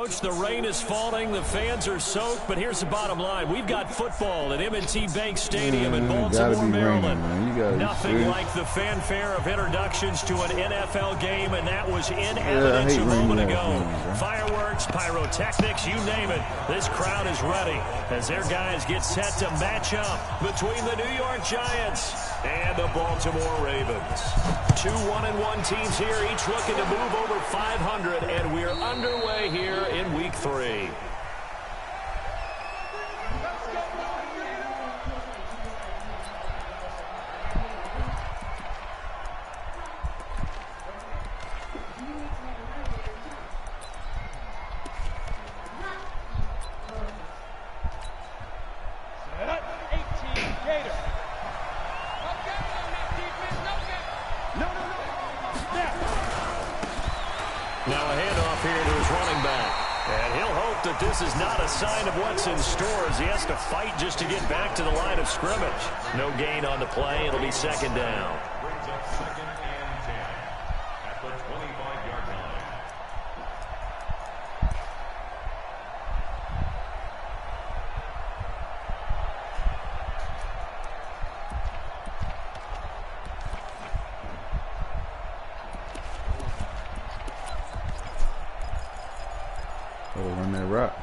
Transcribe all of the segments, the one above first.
Coach, the rain is falling, the fans are soaked, but here's the bottom line. We've got football at M&T Bank Stadium in Baltimore, Maryland. Nothing like the fanfare of introductions to an NFL game, and that was in evidence a moment ago. Fireworks, pyrotechnics, you name it. This crowd is ready as their guys get set to match up between the New York Giants and the Baltimore Ravens. 2 1-1 teams here, each looking to move over 500, and we're underway here in Week 3. This is not a sign of what's in store as he has to fight just to get back to the line of scrimmage. No gain on the play. It'll be second down. Brings up 2nd and 10 at the 25-yard line. Run that rock.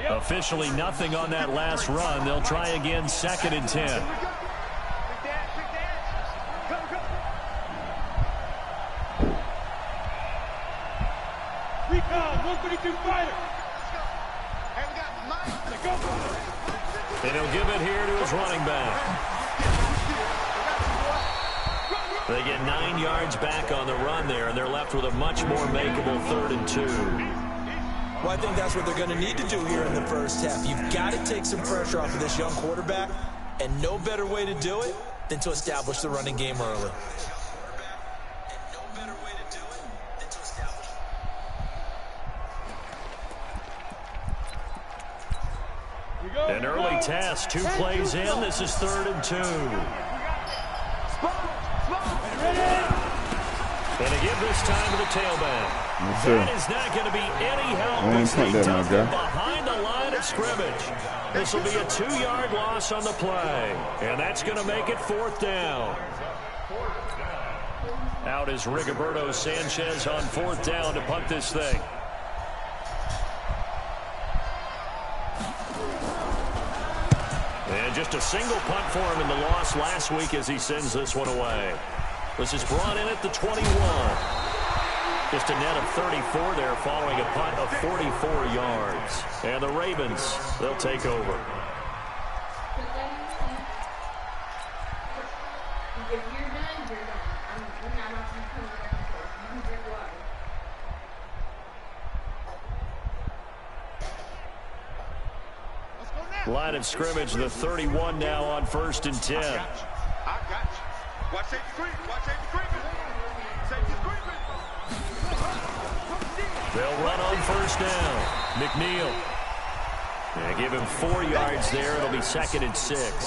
Officially nothing on that last run. They'll try again 2nd and 10. Recon, 132 fighter. And he'll give it here to his running back. They get 9 yards back on the run there, and they're left with a much more makeable 3rd and 2. Well, I think that's what they're going to need to do here in the first half. You've got to take some pressure off of this young quarterback, and no better way to do it than to establish the running game early. An early test, 2 plays in. This is 3rd and 2. And they give this time to the tailback. That is not going to be any help as they dump him behind the line of scrimmage. This will be a 2-yard loss on the play, and that's going to make it 4th down. Out is Rigoberto Sanchez on 4th down to punt this thing. And just a single punt for him in the loss last week as he sends this one away. This is brought in at the 21. Just a net of 34 there following a punt of 44 yards. And the Ravens, they'll take over. Line of scrimmage, the 31 now on 1st and 10. I got you. Watch safety screen. Watch safety screen. Safety screen. They'll run on 1st down. McNeil. Yeah, give him 4 yards there. It'll be 2nd and 6.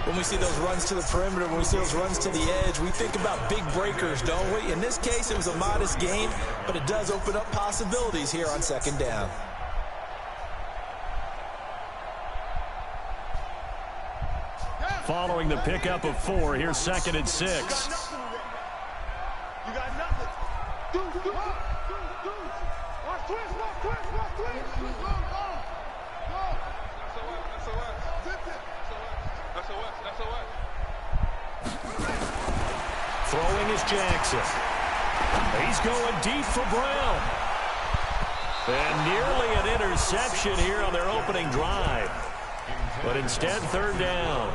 When we see those runs to the perimeter, when we see those runs to the edge, we think about big breakers, don't we? In this case, it was a modest gain, but it does open up possibilities here on 2nd down. Following the pickup of 4, here's 2nd and 6. You got nothing. Do. Watch twist. Throwing is Jackson. He's going deep for Brown. And nearly an interception here on their opening drive. But instead, 3rd down.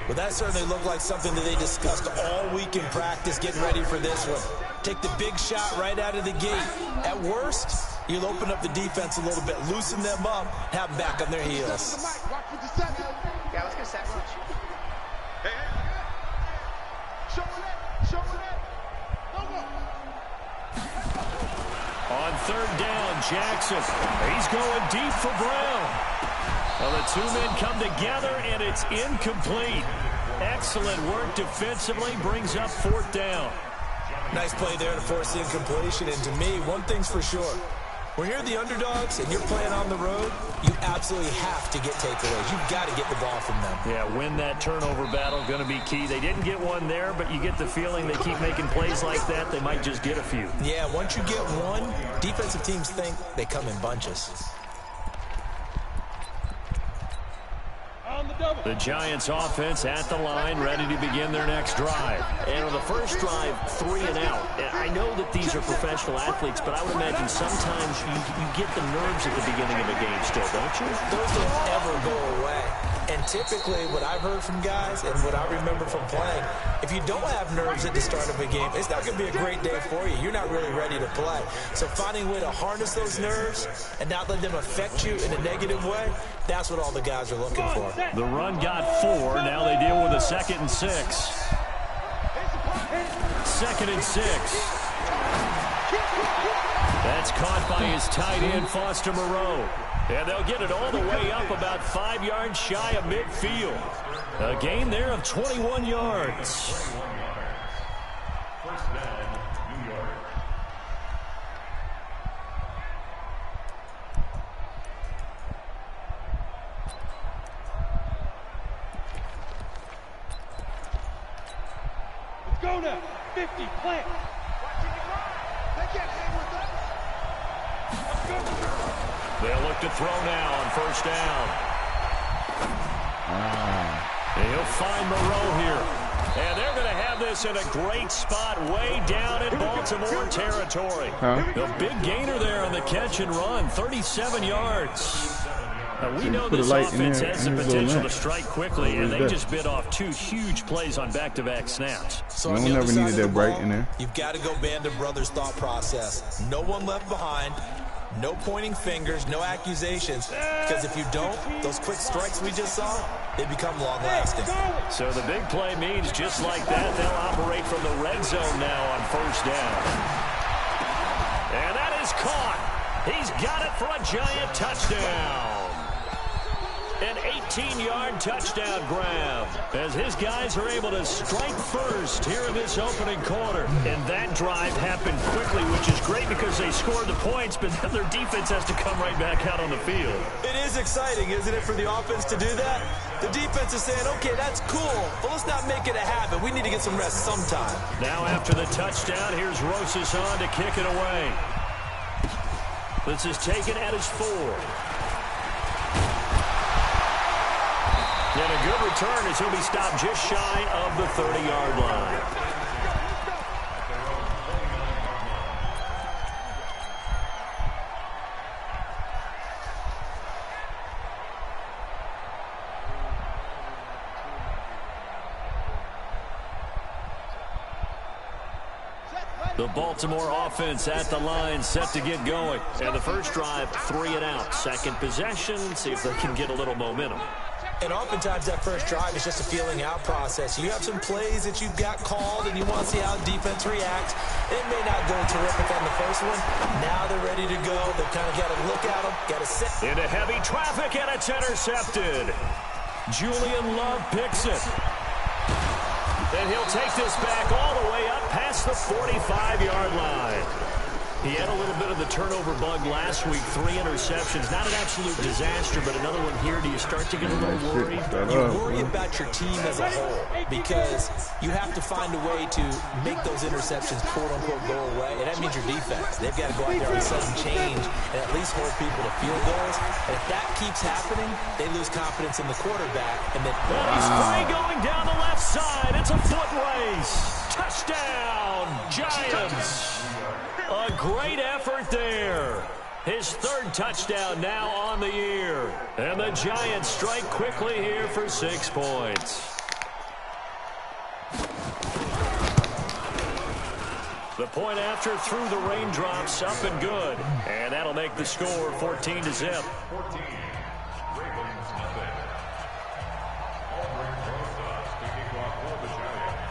Well, that certainly looked like something that they discussed all week in practice, getting ready for this one. Take the big shot right out of the gate. At worst, you'll open up the defense a little bit, loosen them up, have them back on their heels. Yeah, let's get a sack switch. Hey. Show it. On 3rd down, Jackson. He's going deep for Brown. Well, the 2 men come together, and it's incomplete. Excellent work defensively, brings up 4th down. Nice play there to force the incompletion, and to me, one thing's for sure. When you're the underdogs and you're playing on the road, you absolutely have to get takeaways. You've got to get the ball from them. Yeah, win that turnover battle, going to be key. They didn't get one there, but you get the feeling they keep making plays like that, they might just get a few. Yeah, once you get one, defensive teams think they come in bunches. The Giants offense at the line, ready to begin their next drive. And on the first drive, 3 and out. I know that these are professional athletes, but I would imagine sometimes you get the nerves at the beginning of a game still, don't you? Those don't ever go away. And typically, what I've heard from guys and what I remember from playing, if you don't have nerves at the start of a game, it's not going to be a great day for you. You're not really ready to play. So finding a way to harness those nerves and not let them affect you in a negative way, that's what all the guys are looking for. The run got 4. Now they deal with a 2nd and 6. 2nd and 6. That's caught by his tight end, Foster Moreau. And they'll get it all the way up about 5 yards shy of midfield. A gain there of 21 yards. First down, New York. Let's go now. 50, plant. They can't hang with us. Let's go. They'll look to throw now on first down. He'll find Moreau here. And they're going to have this in a great spot way down in Baltimore territory. The big gainer there on the catch and run, 37 yards. Now, we know this offense has the potential to strike quickly, and they just bit off 2 huge plays on back-to-back snaps. So on the other side of the ball, you've got to go Band of Brothers thought process. No one left behind. No pointing fingers, no accusations, because if you don't, those quick strikes we just saw, they become long-lasting. So the big play means just like that, they'll operate from the red zone now on first down. And that is caught. He's got it for a Giant touchdown. An 18-yard touchdown grab as his guys are able to strike first here in this opening quarter. And that drive happened quickly, which is great because they scored the points, but then their defense has to come right back out on the field. It is exciting, isn't it, for the offense to do that? The defense is saying, okay, that's cool, but let's not make it a habit. We need to get some rest sometime. Now after the touchdown, here's Rosas on to kick it away. This is taken at his 4. And a good return as he'll be stopped just shy of the 30-yard line. The Baltimore offense at the line, set to get going. And the first drive, 3 and out. Second possession, see if they can get a little momentum. And oftentimes that first drive is just a feeling out process. You have some plays that you've got called and you want to see how defense reacts. It may not go terrific on the first one. Now they're ready to go. They've kind of got to look at them, got to set. Into heavy traffic and it's intercepted. Julian Love picks it. And he'll take this back all the way up past the 45-yard line. He had a little bit of the turnover bug last week, 3 interceptions. Not an absolute disaster, but another one here. Do you start to get a little worried? You worry about your team as a whole because you have to find a way to make those interceptions, quote-unquote, go away, and that means your defense. They've got to go out there and sudden change and at least hold people to field goals. And if that keeps happening, they lose confidence in the quarterback. And then he's free going down the left side. It's a foot race. Touchdown, Giants. A great effort there. His 3rd touchdown now on the year. And the Giants strike quickly here for 6 points. The point after through the raindrops, up and good. And that'll make the score 14-0. 14. Ravens nothing. Auburn Rosas to kick off for the Giants.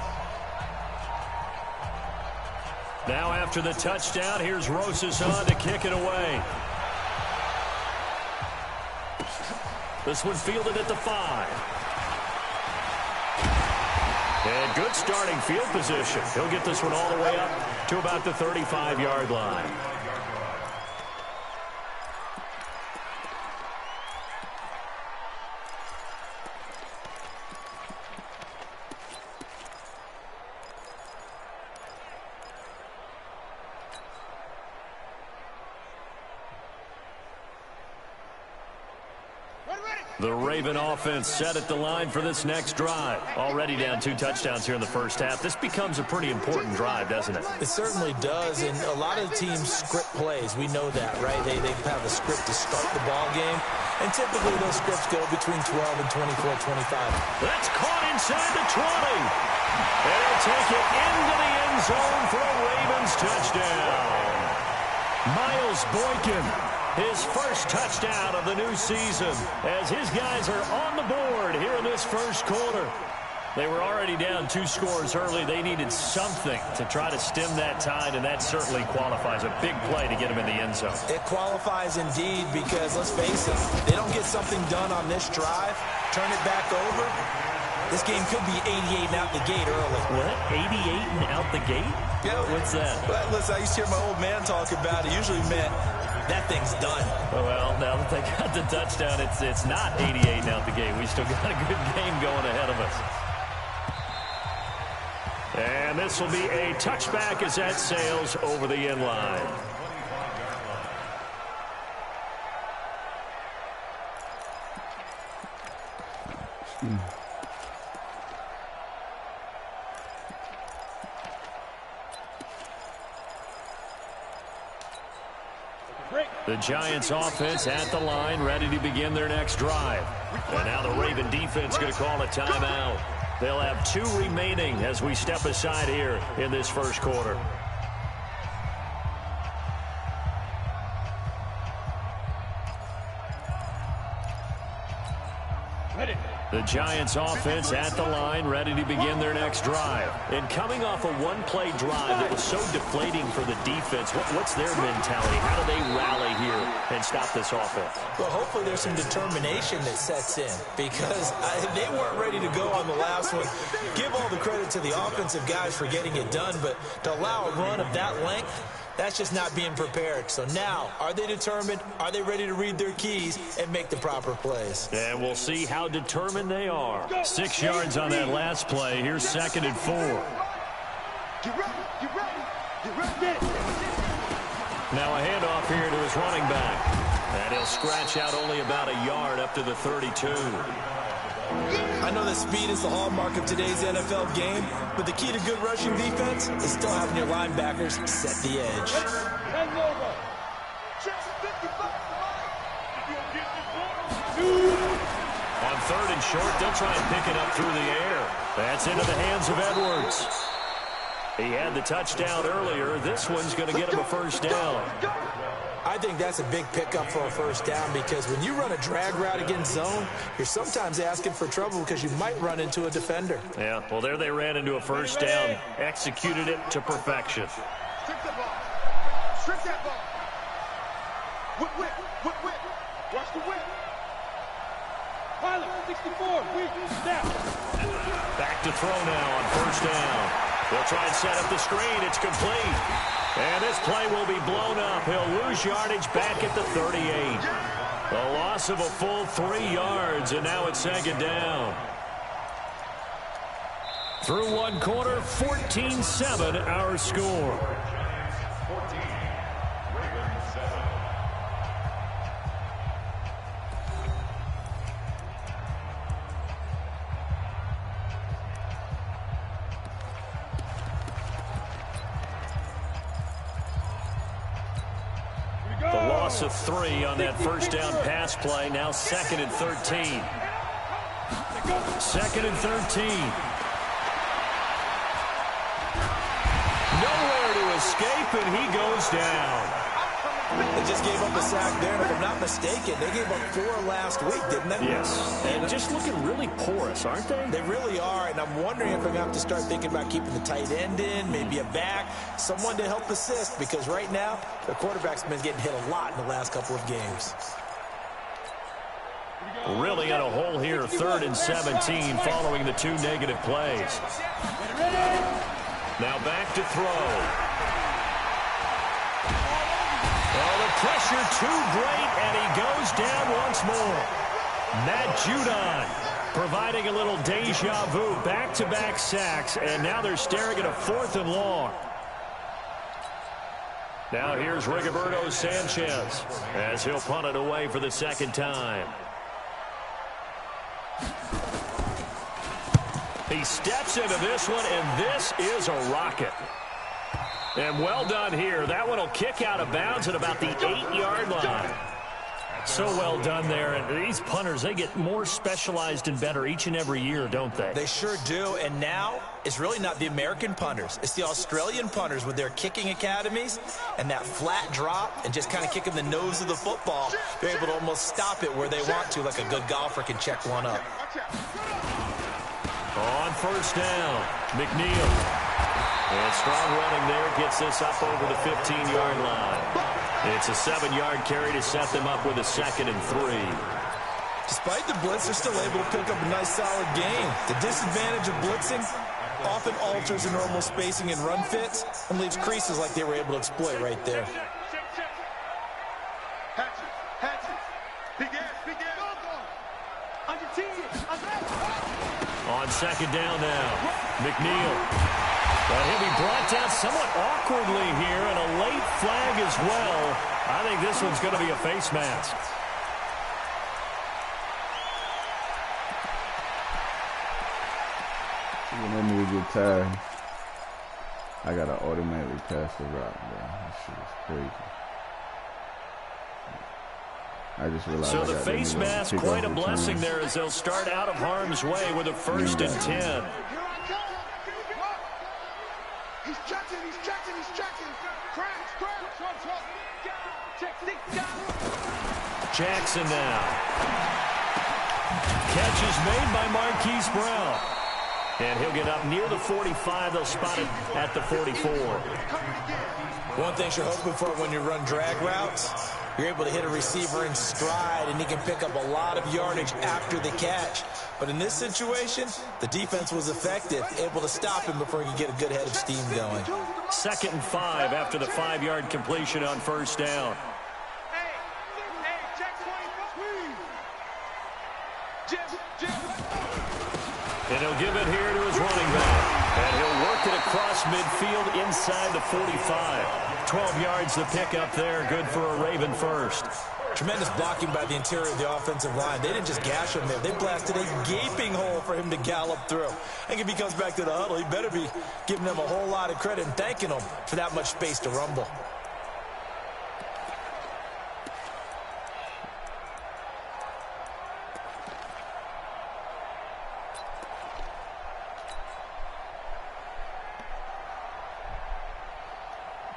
Now after the touchdown, here's Rosas on to kick it away. This one fielded at the 5. And good starting field position. He'll get this one all the way up to about the 35-yard line. The Raven offense set at the line for this next drive. Already down 2 touchdowns here in the first half. This becomes a pretty important drive, doesn't it? It certainly does, and a lot of the teams script plays. We know that, right? They have a script to start the ball game, and typically those scripts go between 12 and 24, 25. That's caught inside the 20. And he'll take it into the end zone for a Ravens touchdown. Miles Boykin, his first touchdown of the new season, as his guys are on the board here in this first quarter. They were already down 2 scores early. They needed something to try to stem that tide, and that certainly qualifies. A big play to get them in the end zone. It qualifies indeed because, let's face it, they don't get something done on this drive, turn it back over, this game could be 88 and out the gate early. What? 88 and out the gate? Yeah. What's that? Well, listen, I used to hear my old man talk about it. Usually meant that thing's done. Well, now that they got the touchdown, it's not 88 and out the gate. We still got a good game going ahead of us. And this will be a touchback as that sails over the end line. The Giants offense at the line, ready to begin their next drive. And now the Raven defense going to call a timeout. They'll have 2 remaining as we step aside here in this first quarter. The Giants offense at the line, ready to begin their next drive. And coming off a one-play drive that was so deflating for the defense, what's their mentality? How do they rally here and stop this offense? Well, hopefully there's some determination that sets in because they weren't ready to go on the last one. Give all the credit to the offensive guys for getting it done, but to allow a run of that length, that's just not being prepared. So now, are they determined? Are they ready to read their keys and make the proper plays? And we'll see how determined they are. 6 yards on that last play. Here's 2nd and 4. Now a handoff here to his running back. And he'll scratch out only about a yard up to the 32. I know that speed is the hallmark of today's NFL game, but the key to good rushing defense is still having your linebackers set the edge. On 3rd and short, they'll try and pick it up through the air. That's into the hands of Edwards. He had the touchdown earlier. This one's going to get him a first down. I think that's a big pickup for a first down because when you run a drag route against zone, you're sometimes asking for trouble because you might run into a defender. Yeah, well, there they ran into a first down, executed it to perfection. Strip the ball. Strip that ball. Whip. Watch the whip. Pilot, 64, snap. Back to throw now on first down. They'll try and set up the screen. It's complete. And this play will be blown up. He'll lose yardage back at the 38. A loss of a full 3 yards, and now it's 2nd down. Through 1 quarter, 14-7 our score. Loss of 3 on that first down pass play. Now 2nd and 13. 2nd and 13. Nowhere to escape, and he goes down. They just gave up a sack there, and if I'm not mistaken, they gave up 4 last week, didn't they? Yes. And just looking really porous, aren't they? They really are, and I'm wondering if they're going to have to start thinking about keeping the tight end in, maybe a back, someone to help assist, because right now, the quarterback's been getting hit a lot in the last couple of games. Really in a hole here, 3rd and 17 following the 2 negative plays. Now back to throw. Oh, the pressure too great, and he goes down once more. Matt Judon providing a little deja vu, back-to-back sacks, and now they're staring at a 4th and long. Now here's Rigoberto Sanchez as he'll punt it away for the 2nd time. He steps into this one, and this is a rocket. And well done here. That one will kick out of bounds at about the 8-yard line. So well done there. And these punters, they get more specialized and better each and every year, don't they? They sure do. And now it's really not the American punters. It's the Australian punters with their kicking academies and that flat drop and just kind of kicking the nose of the football. They're able to almost stop it where they want to, like a good golfer can check one up. On first down, McNeil. And strong running there gets this up over the 15-yard line. It's a 7-yard carry to set them up with a 2nd and 3. Despite the blitz, they're still able to pick up a nice, solid gain. The disadvantage of blitzing often alters the normal spacing and run fits and leaves creases like they were able to exploit right there. On 2nd down now, McNeil. But he'll be brought down somewhat awkwardly here, and a late flag as well. I think this one's going to be a face mask. When that nigga get tired, I gotta automatically pass the rock, bro. That shit is crazy. I just realized. So the face mask, quite a blessing there as they'll start out of harm's way with a 1st and 10. Jackson now. Catch is made by Marquise Brown. And he'll get up near the 45. They'll spot it at the 44. One thing you're hoping for when you run drag routes, you're able to hit a receiver in stride, and he can pick up a lot of yardage after the catch. But in this situation, the defense was effective, able to stop him before he could get a good head of steam going. 2nd and 5 after the 5-yard completion on first down. And he'll give it here to his running back. And he'll work it across midfield inside the 45. 12 yards the pickup there. Good for a Raven first. Tremendous blocking by the interior of the offensive line. They didn't just gash him there. They blasted a gaping hole for him to gallop through. I think if he comes back to the huddle, he better be giving them a whole lot of credit and thanking them for that much space to rumble.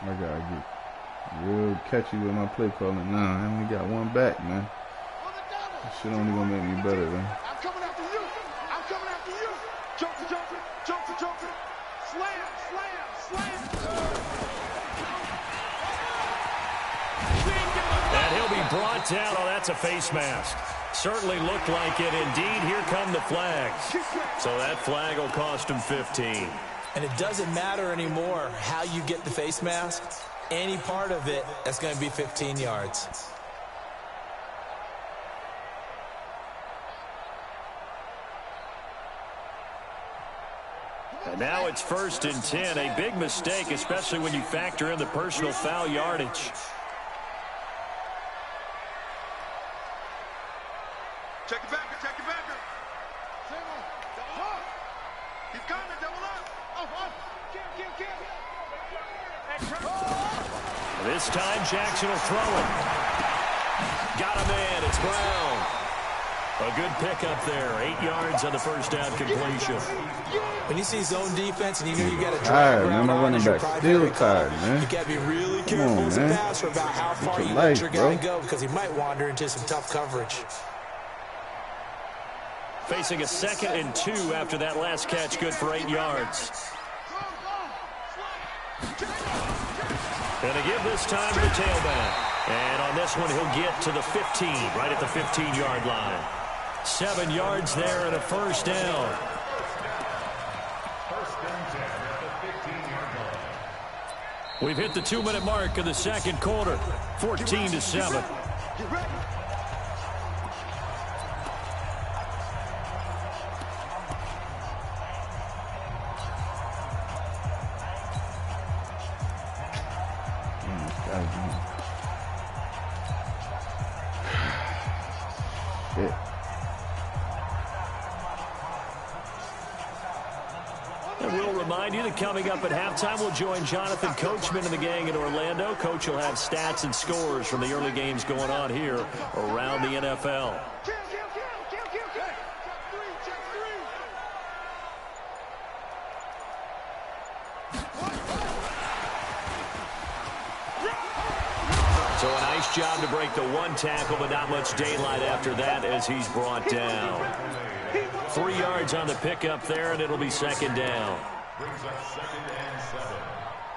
I gotta get real catchy with my play calling now. I only got one back, man. This shit only gonna make me better, man. I'm coming after you. I'm coming after you. Joker, Joker, Joker, Joker. Slam, slam, slam. And he'll be brought down. Oh, that's a face mask. Certainly looked like it. Indeed, here come the flags. So that flag will cost him 15. And it doesn't matter anymore how you get the face mask. Any part of it, that's going to be 15 yards. And now it's 1st and 10. A big mistake, especially when you factor in the personal foul yardage. Check it back, check it back. Double up. He's coming, double up. This time Jackson will throw it. Got a man. It's Brown. A good pickup there. 8 yards on the first down completion. When you see zone defense and you know you got to tired, man. My running back still tired, man. You got to be really careful as a passer about how far you let your guy go because he might wander into some tough coverage. Facing a 2nd and 2 after that last catch. Good for 8 yards. And they give this time to the tailback. And on this one, he'll get to the 15, right at the 15-yard line. 7 yards there and a first down. We've hit the 2-minute mark of the second quarter. 14-7. remind you that coming up at halftime, we'll join Jonathan Coachman and the gang in Orlando. Coach will have stats and scores from the early games going on here around the NFL. So a nice job to break the one tackle, but not much daylight after that as he's brought down. 3 yards on the pickup there, and it'll be second down. Brings up 2nd and 7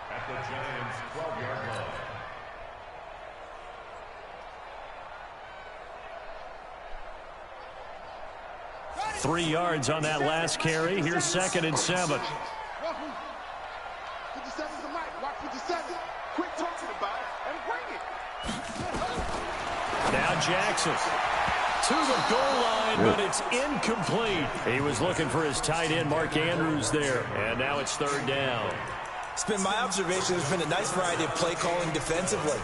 at the Giants' 12-yard line. 3 yards on that last carry. Here's 2nd and 7. 57's the mic. Watch 57. Quit talking about it and bring it. Now Jackson to the goal line, but it's incomplete. He was looking for his tight end, Mark Andrews, there. And now it's 3rd down. It's been my observation there's been a nice variety of play calling defensively.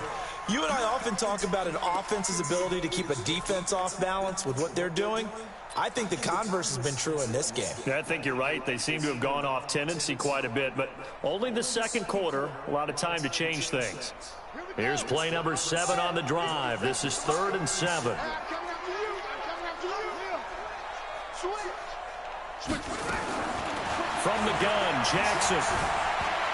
You and I often talk about an offense's ability to keep a defense off balance with what they're doing. I think the converse has been true in this game. I think you're right. They seem to have gone off tendency quite a bit, but only the second quarter, a lot of time to change things. Here's play number 7 on the drive. This is 3rd and 7. From the gun, Jackson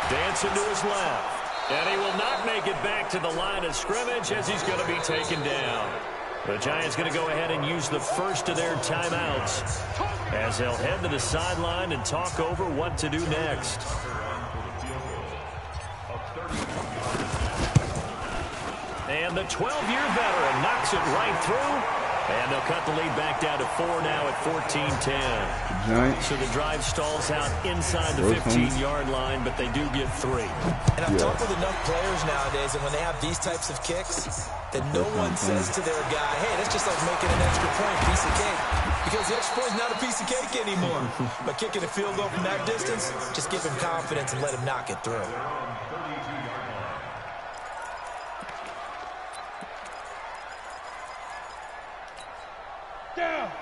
dancing to his left. And he will not make it back to the line of scrimmage as he's going to be taken down. The Giants going to go ahead and use the first of their timeouts as they'll head to the sideline and talk over what to do next. And the 12-year veteran knocks it right through. And they'll cut the lead back down to 4 now at 14-10. So the drive stalls out inside the 15-yard line, but they do get 3. And I've talked with enough players nowadays, and when they have these types of kicks, that no one says to their guy, hey, that's just like making an extra point, piece of cake. Because the extra point's not a piece of cake anymore. But kicking a field goal from that distance, just give him confidence and let him knock it through.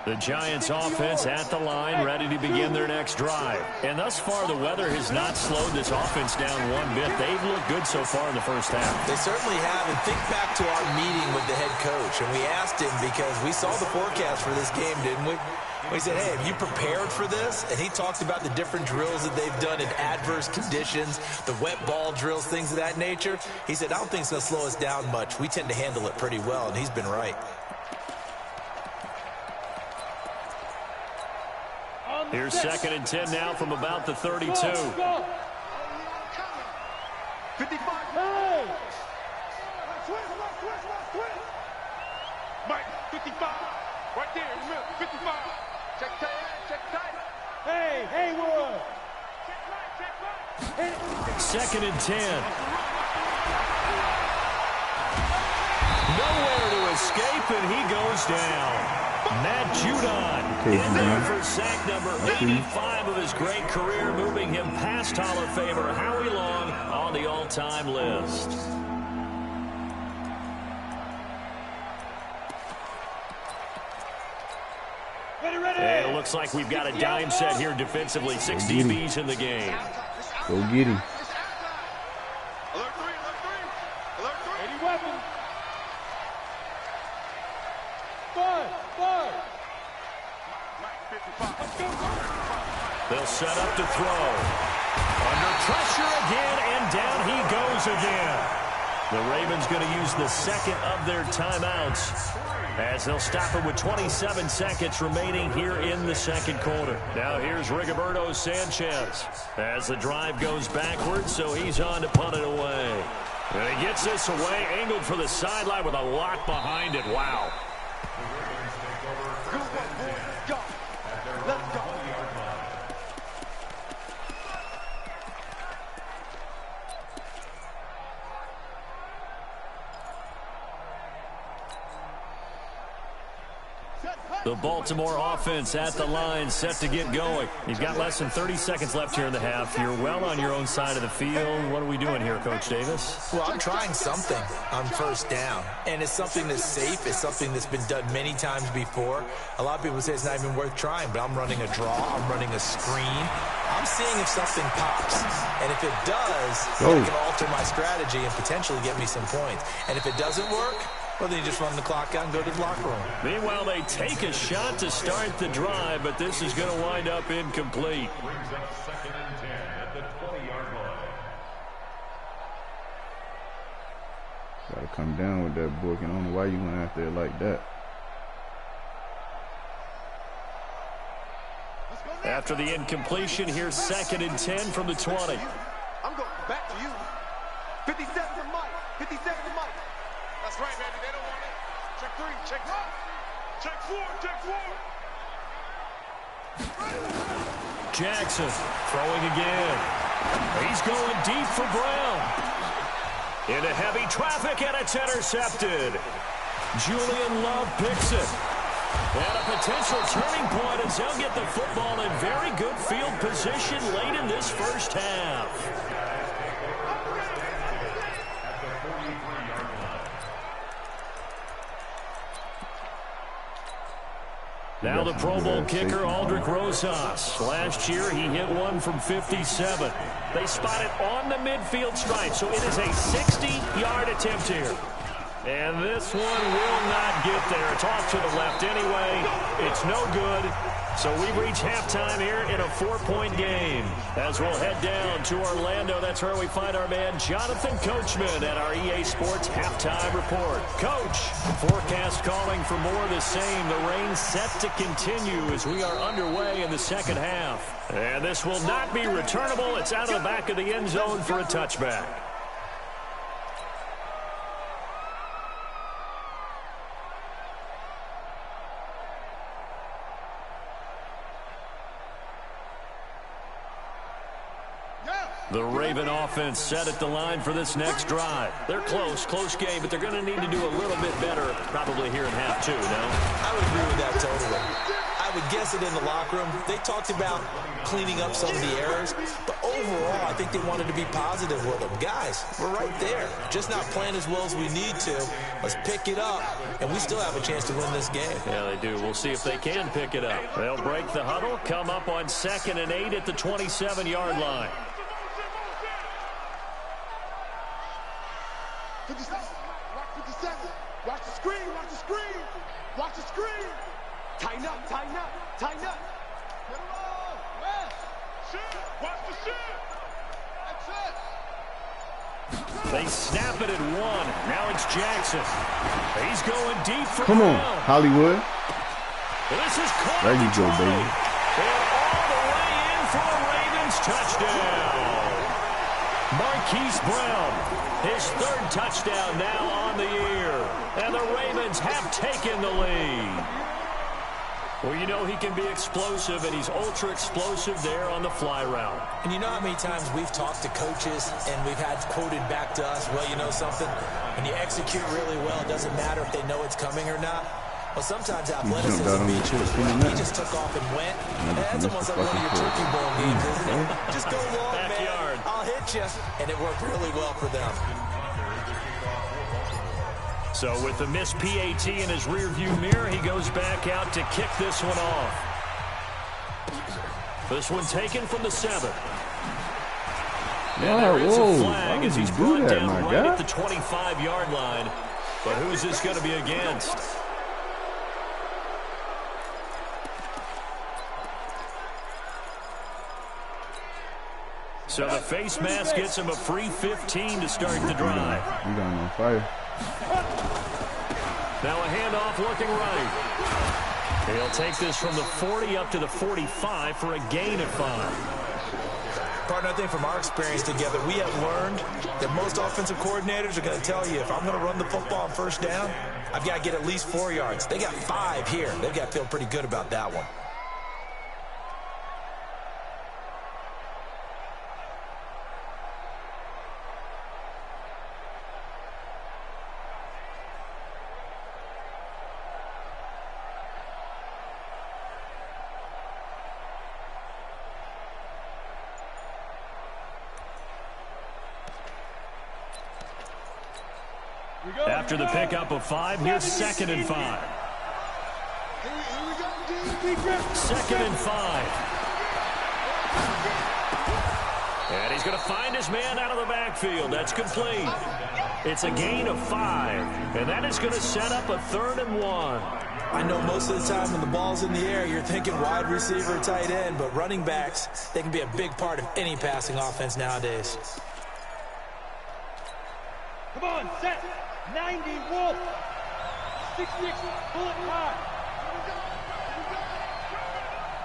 The Giants offense at the line, ready to begin their next drive. And thus far, the weather has not slowed this offense down one bit. They've looked good so far in the first half. They certainly have. And think back to our meeting with the head coach. And we asked him because we saw the forecast for this game, didn't we? We said, hey, have you prepared for this? And he talked about the different drills that they've done in adverse conditions, the wet ball drills, things of that nature. He said, I don't think it's going to slow us down much. We tend to handle it pretty well, and he's been right. Here's 2nd and 10 now from about the 32. 55. Hey! Switch. Mike, 55. Right there in the middle. 55. Check tight. Hey, Haywood. Check right. 2nd and 10. Nowhere to escape, and he goes down. Matt Judon in there for sack number 85 of his great career, moving him past Hall of Famer Howie Long on the all-time list. And it looks like we've got a dime set here defensively. 6 DBs in the game. Go get him. Alert 3. Any weapon. 5. They'll set up to throw. Under pressure again, and down he goes again. The Ravens going to use the second of their timeouts as they'll stop it with 27 seconds remaining here in the second quarter. Now here's Rigoberto Sanchez as the drive goes backwards, so he's on to punt it away. And he gets this away, angled for the sideline with a lot behind it. Wow. The Baltimore offense at the line, set to get going. You've got less than 30 seconds left here in the half. You're well on your own side of the field. What are we doing here, Coach Davis? Well, I'm trying something on first down, and it's something that's safe. It's something that's been done many times before. A lot of people say it's not even worth trying, but I'm running a draw. I'm running a screen. I'm seeing if something pops. And if it does, it can alter my strategy and potentially get me some points. And if it doesn't work, well, then you just run the clock out and go to the locker room. Meanwhile, they take a shot to start the drive, but this is going to wind up incomplete. Brings up 2nd and 10 at the 20-yard line. Got to come down with that book, and I don't know why you went out there like that. After the incompletion, here's 2nd and 10 from the 20. I'm going back to you. 57 to Mike. 57 to Mike. That's right, baby. They don't want it. Check 3. Check 5. Check 4. Check 4. Jackson throwing again. He's going deep for Brown. Into heavy traffic, and it's intercepted. Julian Love picks it. And a potential turning point as they'll get the football in very good field position late in this first half. Now the Pro Bowl kicker, Aldrick Rosas. Last year, he hit one from 57. They spot it on the midfield stripe, so it is a 60-yard attempt here. And this one will not get there. It's off to the left anyway. It's no good. So we've reached halftime here in a 4-point game. As we'll head down to Orlando, that's where we find our man Jonathan Coachman at our EA Sports Halftime Report. Coach, forecast calling for more of the same. The rain set to continue as we are underway in the second half. And this will not be returnable. It's out of the back of the end zone for a touchback. The Raven offense set at the line for this next drive. They're close game, but they're going to need to do a little bit better probably here in half 2, no? I would agree with that totally. I would guess it in the locker room. They talked about cleaning up some of the errors, but overall, I think they wanted to be positive with them. Guys, we're right there. Just not playing as well as we need to. Let's pick it up, and we still have a chance to win this game. Yeah, they do. We'll see if they can pick it up. They'll break the huddle, come up on 2nd and 8 at the 27-yard line. 57. Watch 57. Watch the screen. Watch the screen. Watch the screen. Tighten up. Tighten up. Tighten up. Get it on. West. Shit. Watch the shit. That's it. They snap it at 1. Now it's Jackson. He's going deep for Come on, Brown. Hollywood. This is caught. There you go, baby. And all the way in for a Ravens touchdown. Marquise Brown, his 3rd touchdown now on the year. And the Ravens have taken the lead. Well, you know he can be explosive, and he's ultra-explosive there on the fly route. And you know how many times we've talked to coaches and we've had quoted back to us, well, you know something? When you execute really well, it doesn't matter if they know it's coming or not. Well, sometimes athleticism beats you as well. He just took off and went. That's almost like one of your turkey bowl games, isn't it? Just go long, Backyard. man. I'll hit you. And it worked really well for them. So with the missed PAT in his rearview mirror, he goes back out to kick this one off. This one taken from the 7. Yeah, there is a whoa. flag as he's do brought that, down my right guy? at the 25-yard line. But who's this going to be against? So the face mask gets him a free 15 to start the drive. You got him on fire. Now a handoff looking right. He'll take this from the 40 up to the 45 for a gain of 5. Partner, I think from our experience together, we have learned that most offensive coordinators are going to tell you, if I'm going to run the football on 1st down, I've got to get at least 4 yards. They got 5 here. They've got to feel pretty good about that one. After the pickup of 5, here's 2nd and 5. 2nd and 5. And he's going to find his man out of the backfield. That's complete. It's a gain of 5, and that is going to set up a 3rd and 1. I know most of the time when the ball's in the air, you're thinking wide receiver, tight end, but running backs, they can be a big part of any passing offense nowadays. Come on, set. 90, Wolf. 66, bullet high.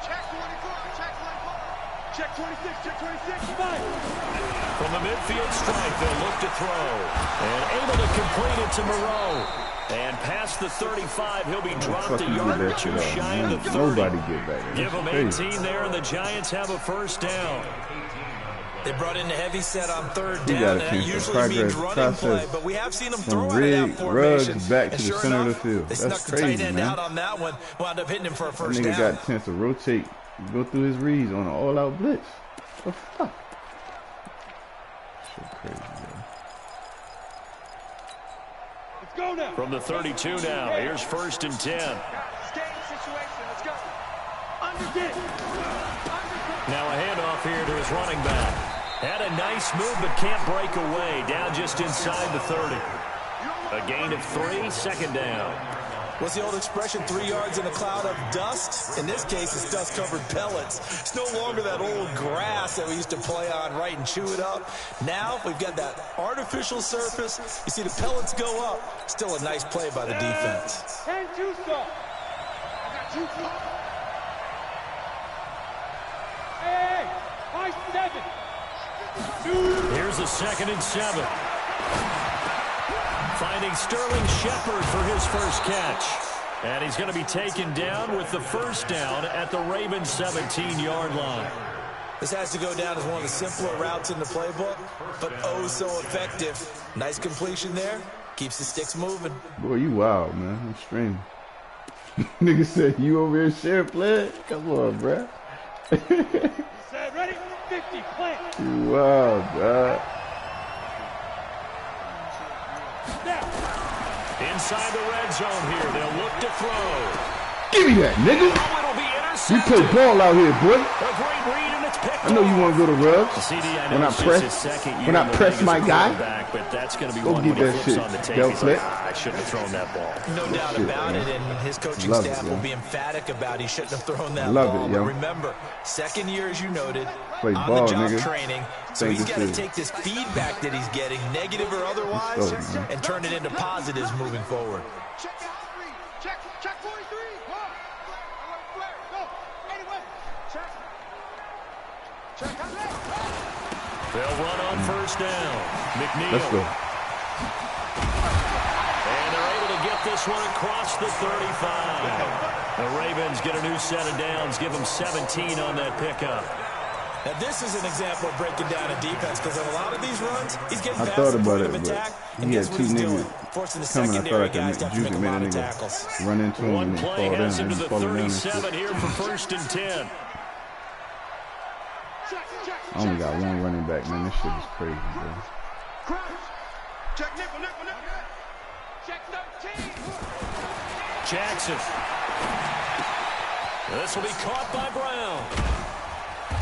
Check 24, check 24. Check 26, check 26. 5. From the midfield stripe, they'll look to throw. And able to complete it to Moreau. And past the 35, he'll be dropped a yard or 2 shy of the 30. Nobody get back. Give him 18 there, and the Giants have a first down. They brought in the heavy set on 3rd down, and it usually means running play, but we have seen them throw out of that formation. Back to the center of the field. They snuck the tight end out on that one, wound up hitting him for a first down. Nigga got a chance to rotate, go through his reads on an all-out blitz. What the fuck? So crazy, bro. Let's go now. From the 32 now, here's 1st and 10. Skating situation, let's go. Underdid. Now a handoff here to his running back. Had a nice move, but can't break away. Down just inside the 30. A gain of 3, 2nd down. What's the old expression, 3 yards in a cloud of dust? In this case, it's dust-covered pellets. It's no longer that old grass that we used to play on, right, and chew it up. Now we've got that artificial surface. You see the pellets go up. Still a nice play by the defense. 10-2 stop. I got 2 stop. Hey, 5-7. Here's a 2nd and 7. Finding Sterling Shepard for his first catch. And he's going to be taken down with the first down at the Ravens' 17-yard line. This has to go down as one of the simpler routes in the playbook, but oh so effective. Nice completion there. Keeps the sticks moving. Boy, you wild, man. I'm streaming. Nigga said, you over here share play? Come on, bruh. Set, ready? 50, plant. You wild, dog. Inside the red zone here, they'll look to throw. Give me that, nigga. Oh, it'll be intercepted. You play ball out here, boy. A great read, and it's picked I know you want to go to Rubs. When I press my guy, back, but that's going to be go one get when he that flips shit. on the tape. Del He's flip. like, I shouldn't have thrown that ball. No doubt about it, and his coaching Love staff it, will be emphatic about he shouldn't have thrown that Love ball. it, yo. But remember, 2nd year, as you noted, Play on ball, the job nigga. training, so Think he's this got to is. take this feedback that he's getting, negative or otherwise, Let's go, man. and turn it into positives moving forward. Check out 3. Check 43. Go. Anyway. Check. Check out left. They'll run on first down. McNeil. Let's go. And they're able to get this one across the 35. The Ravens get a new set of downs, give them 17 on that pickup. Now, this is an example of breaking down a defense, because on a lot of these runs, he's getting I past thought the about point it, of but attack, he and had guess what 2 he's doing? niggas Forcing the coming. I secondary thought I guys to could have to make juke a him, lot of man. tackles. Nigga run into him One and then play fall down. has him to And the fall down and 37 shit. here for 1st and 10. I only got 1 running back, man. This shit is crazy, bro. Crouch. Check nickel. Check 13. Jackson. This will be caught by Brown.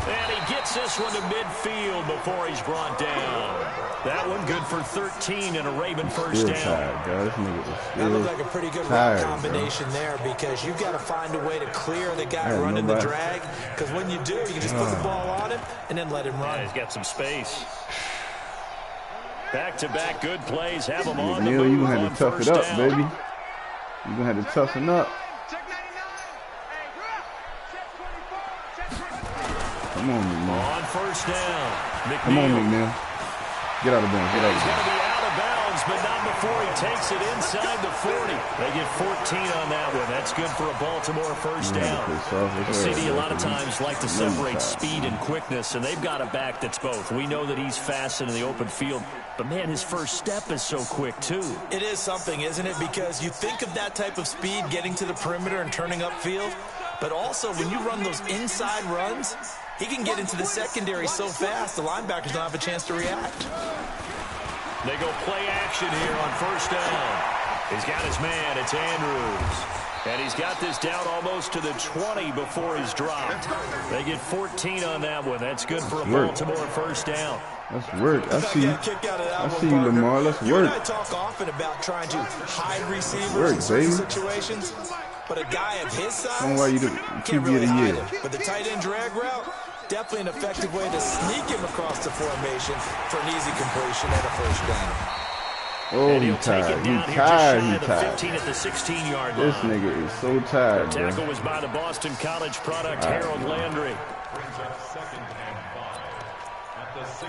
And he gets this one to midfield before he's brought down. That one good for 13 and a Raven first Still down. tired, guys. This nigga is That looked still like a pretty good tired, route combination there, because you've got to find a way to clear the guy running the drag, because when you do, you can just put the ball on him and then let him run. Yeah, he's got some space. Back-to-back good plays. Have him on the McNeil, move you gonna on have to tough it first up, down. baby. You gonna have to toughen up. Check 99. Hey, check 24. Check 24. Come on, McNeil. On first down. McNeil. Come on, McNeil. Get out of bounds. Get out of He's going to bounds. be out of bounds, but not before he takes it inside the 40. They get 14 on that one. That's good for a Baltimore first down. CD a lot of times like to separate speed and quickness, and they've got a back that's both. We know that he's fast in the open field, but, man, his first step is so quick, too. It is something, isn't it? Because you think of that type of speed getting to the perimeter and turning upfield, but also when you run those inside runs, he can get into the secondary so fast the linebackers don't have a chance to react. They go play action here on first down. He's got his man. It's Andrews. And he's got this down almost to the 20 before he's dropped. They get 14 on that one. That's good for a Baltimore first down. Let's work. I see you, Lamar. Let's work. You and I talk often about trying to hide receivers in certain situations, but a guy of his size can't really hide him. But the tight end drag route, definitely an effective way to sneak him across the formation for an easy completion and a first down. Oh, he's tired. He's tired. He's tired. 15 at the 16-yard line. This nigga is so tired, The tackle was by the Boston College product, Harold Landry.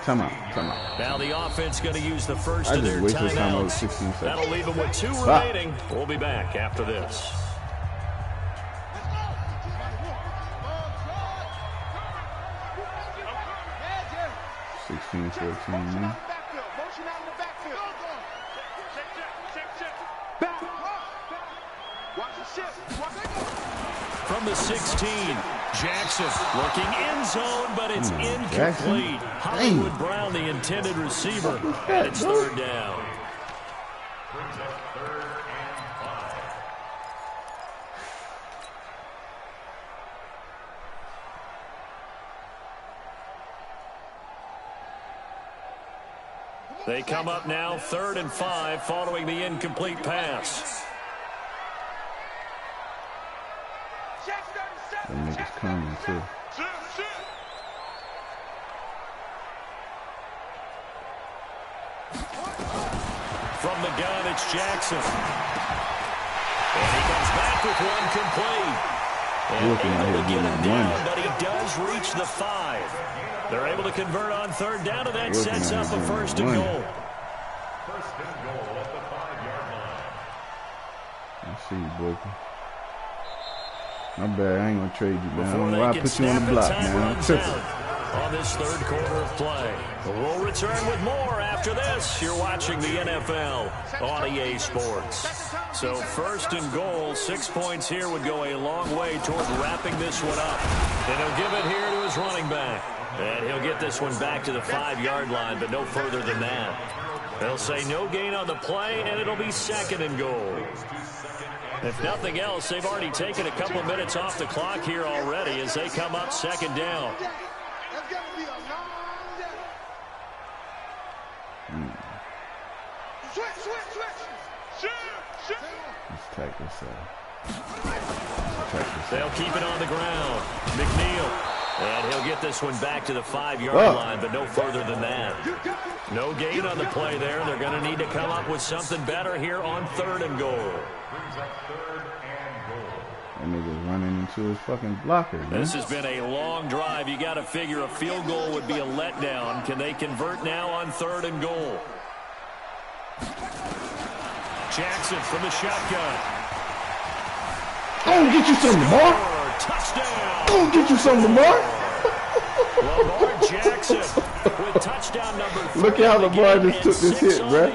Come on. Now the offense going to use the first of their timeouts. That'll leave them with 2 remaining. We'll be back after this. From the 16, Jackson looking end zone, but it's incomplete. Hollywood Brown, the intended receiver, and it's third down. They come up now 3rd and 5 following the incomplete pass. That nigga's coming, too. From the gun, it's Jackson. And he comes back with one complete. And able to get him down, but he does reach the 5. They're able to convert on 3rd down, and that sets up a 1st and goal. First and goal at the 5-yard line. I see you, Booker. My bad, I ain't gonna trade you, man. I don't know why I put you on the block, man. I'm tripping. On this 3rd quarter of play. We'll return with more after this. You're watching the NFL on EA Sports. So 1st and goal, 6 points here would go a long way toward wrapping this one up. And he'll give it here to his running back. And he'll get this one back to the 5-yard line, but no further than that. They'll say no gain on the play, and it'll be 2nd and goal. If nothing else, they've already taken a couple minutes off the clock here already as they come up 2nd down. Let's take this out. They'll keep it on the ground. McNeil. And he'll get this one back to the 5-yard line, but no further than that. No gain on the play there. They're going to need to come up with something better here on 3rd and goal. That nigga's running into his fucking blocker, man. This has been a long drive. You got to figure a field goal would be a letdown. Can they convert now on 3rd and goal? Jackson from the shotgun. Oh, get you some, Lamar. Touchdown. Oh, get you some, Lamar. Lamar Jackson with touchdown number 3. Look at how Lamar just took this hit, bruh.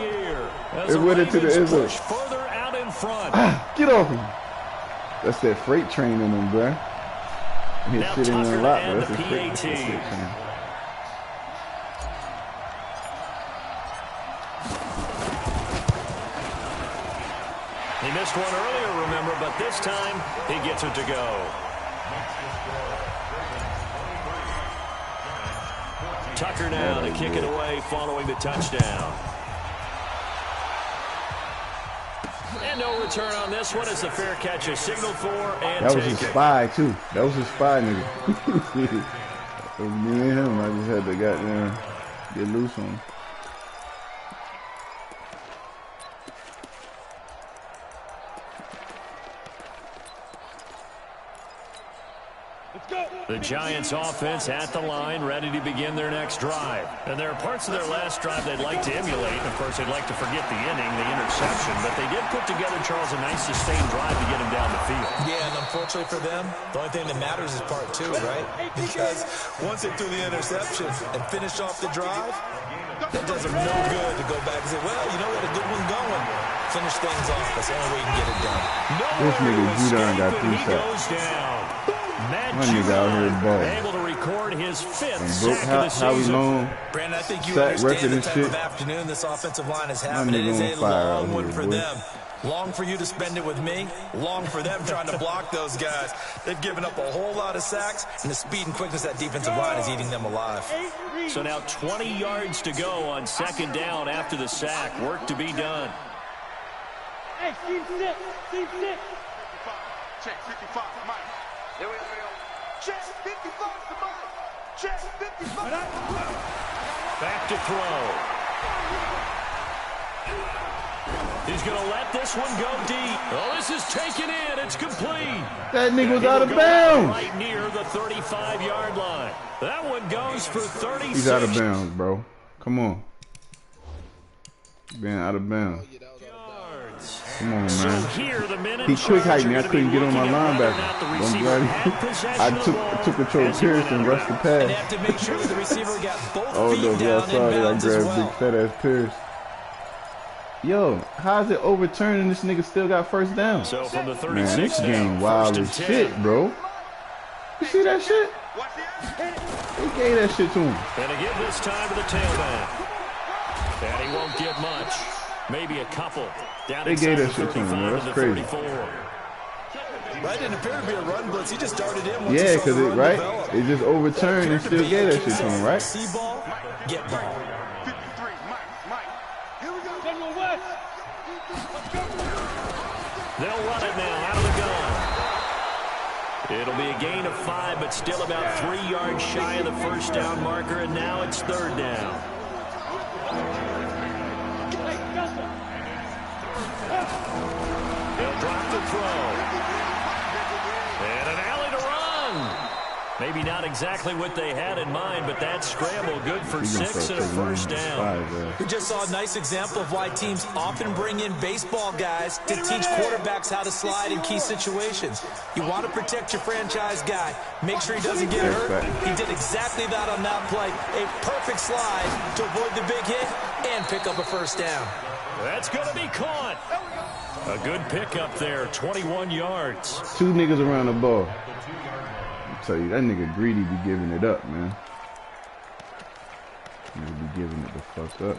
It went into the end zone. Further out in front. Get off him. That's that freight train in him, bruh. He's sitting in a lot, but that's a freight train. He missed one earlier, remember, but this time he gets it to go. Tucker now to kick it away following the touchdown. And no return on this one as the fair catch is signaled for and that was his spy, too. That was his spy, nigga. It was me and him. I just had to get loose on him. The Giants offense at the line, ready to begin their next drive. And there are parts of their last drive they'd like to emulate. Of course, they'd like to forget the inning, the interception. But they did put together, Charles, a nice sustained drive to get him down the field. Yeah, and unfortunately for them, the only thing that matters is part 2, right? Because once they threw the interception and finished off the drive, that does them no good to go back and say, well, you know what, a good one going. Finish things off. That's the only way you can get it done. This nigga Judon got 3 sacks. My nigga out here balling. Able to record his 5th sack of the how season. long? Brandon, I think you Sack understand the and type shit. of afternoon this offensive line is having. It is a on fire long out one here, for boy. them. Long for you to spend it with me. Long for them trying to block those guys. They've given up a whole lot of sacks, and the speed and quickness of that defensive line is eating them alive. So now 20 yards to go on second down after the sack. Work to be done. Hey, team six. Check 55, Mike. There we go. Check 55, Mike. Check 55. Back to throw. He's going to let this one go deep. Oh, this is taken in. It's complete. That nigga was out of bounds. Right near the 35-yard line. That one goes for 36. He's out of bounds, bro. Come on. Being out of bounds. Come on, man. So here, the minute he quick heightened me. I couldn't get on my linebacker. I'm glad I took control of Pierce and rushed the pass. And have to make sure that the receiver got both oh, feet no, down I saw in it. I bounds as grabbed well. big fat ass Pierce. Yo, how's it overturned and this nigga still got first down? So from the 36 man, this down, game wild as shit, bro. You see that shit? They gave that shit to him. And to give this time to the tailback. And he won't get much. Maybe a couple. Down they gave that shit to him, man. That's crazy. 34. Right, didn't appear to be a run blitz. He just started in once yeah, because it just overturned and still gave that shit to him, right? See ball, get ball. 53, Mike. Here we go. They'll run it now out of the gun. It'll be a gain of 5, but still about 3 yards shy of the first down marker, and now it's third down. They'll drop the throw. And an alley to run. Maybe not exactly what they had in mind, but that scramble good for 6 and a first down. We just saw a nice example of why teams often bring in baseball guys to teach quarterbacks how to slide in key situations. You want to protect your franchise guy. Make sure he doesn't get hurt. He did exactly that on that play. A perfect slide to avoid the big hit and pick up a first down. That's going to be caught. A good pickup there, 21 yards. 2 niggas around the ball. I tell you, that nigga Greedy be giving it up, man. Nigga be giving it the fuck up.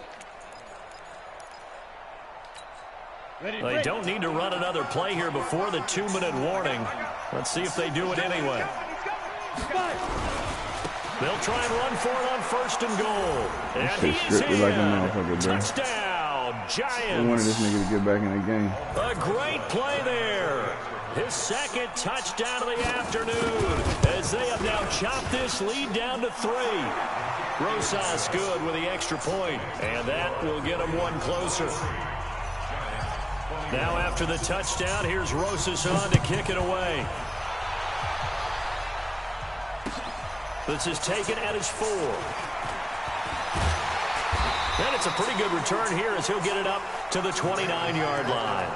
They don't need to run another play here before the 2-minute warning. Let's see if they do it anyway. They'll try and run for it on first and goal. And he's in. Like a motherfucker, bro. Touchdown, Giants. I wanted this nigga to get back in the game. A great play there. His second touchdown of the afternoon as they have now chopped this lead down to 3. Rosas good with the extra point, and that will get him one closer. Now after the touchdown, here's Rosas on to kick it away. This is taken at his 4. And it's a pretty good return here as he'll get it up to the 29-yard line.